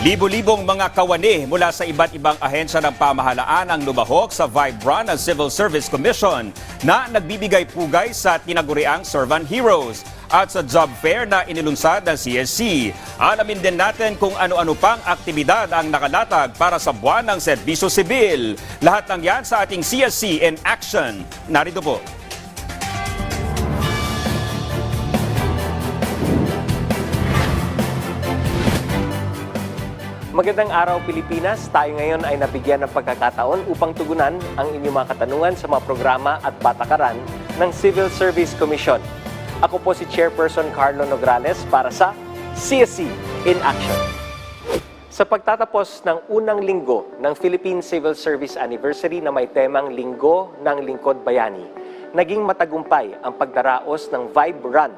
Libo-libong mga kawani mula sa iba't ibang ahensya ng pamahalaan ang lumahok sa Vibe Run ng Civil Service Commission na nagbibigay pugay sa tinaguriang Servant Heroes at sa job fair na inilunsad ng CSC. Alamin din natin kung ano-ano pang aktibidad ang nakalatag para sa buwan ng serbisyo sibil. Lahat ng yan sa ating CSC in Action. Narito po. Magandang araw Pilipinas, tayo ngayon ay nabigyan ng pagkakataon upang tugunan ang inyong mga katanungan sa mga programa at patakaran ng Civil Service Commission. Ako po si Chairperson Carlo Nograles para sa CSC in Action. Sa pagtatapos ng unang linggo ng Philippine Civil Service Anniversary na may temang Linggo ng Lingkod Bayani, naging matagumpay ang pagdaraos ng Vibe Run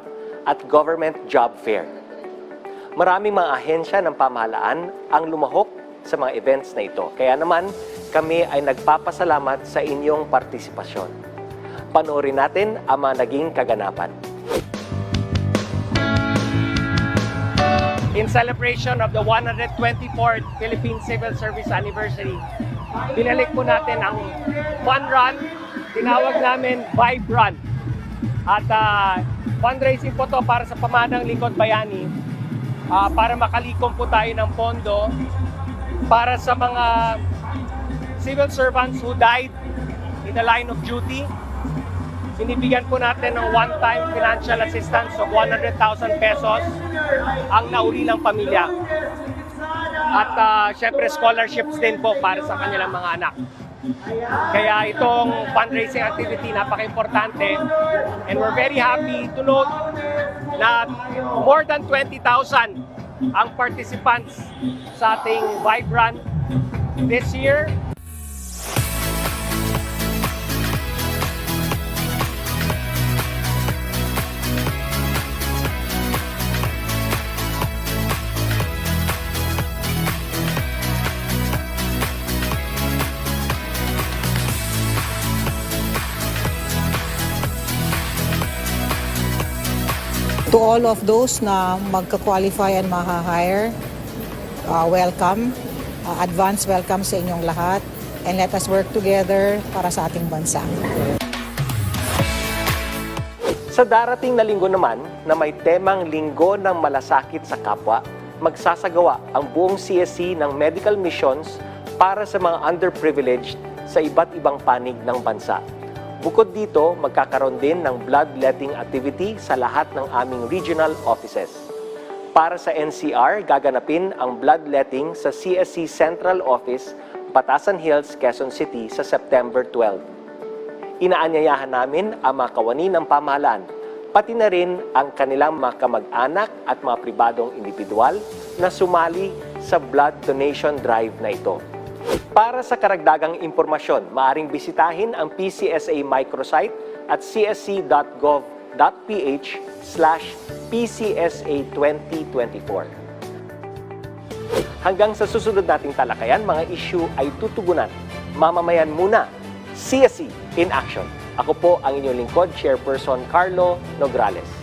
at Government Job Fair. Maraming mga ahensya ng pamahalaan ang lumahok sa mga events na ito. Kaya naman, kami ay nagpapasalamat sa inyong partisipasyon. Panoorin natin ang mga naging kaganapan. In celebration of the 124th Philippine Civil Service Anniversary, binalik po natin ang fun run, tinawag namin Vibe Run. At fundraising po to para sa pamanang Lingkod Bayani, para makalikom po tayo ng pondo para sa mga civil servants who died in the line of duty. Binibigyan po natin ng one-time financial assistance of 100,000 pesos ang naulilang pamilya. At syempre scholarships din po para sa kanilang mga anak. Kaya itong fundraising activity napaka-importante, and we're very happy to note na more than 20,000 ang participants sa ating Vibe Run this year. To all of those na magka-qualify and maha-hire, welcome. Advance welcome sa inyong lahat. And let us work together para sa ating bansa. Sa darating na linggo naman na may temang Linggo ng Malasakit sa Kapwa, magsasagawa ang buong CSC ng medical missions para sa mga underprivileged sa iba't ibang panig ng bansa. Bukod dito, magkakaroon din ng bloodletting activity sa lahat ng aming regional offices. Para sa NCR, gaganapin ang bloodletting sa CSC Central Office, Batasan Hills, Quezon City sa September 12. Inaanyayahan namin ang mga kawani ng pamahalaan, pati na rin ang kanilang mga kamag-anak at mga pribadong individual na sumali sa blood donation drive na ito. Para sa karagdagang impormasyon, maaaring bisitahin ang PCSA microsite at csc.gov.ph/PCSA2024. Hanggang sa susunod nating talakayan, mga issue ay tutugunan. Mamamayan muna, CSC in Action. Ako po ang inyong lingkod, Chairperson Carlo Nograles.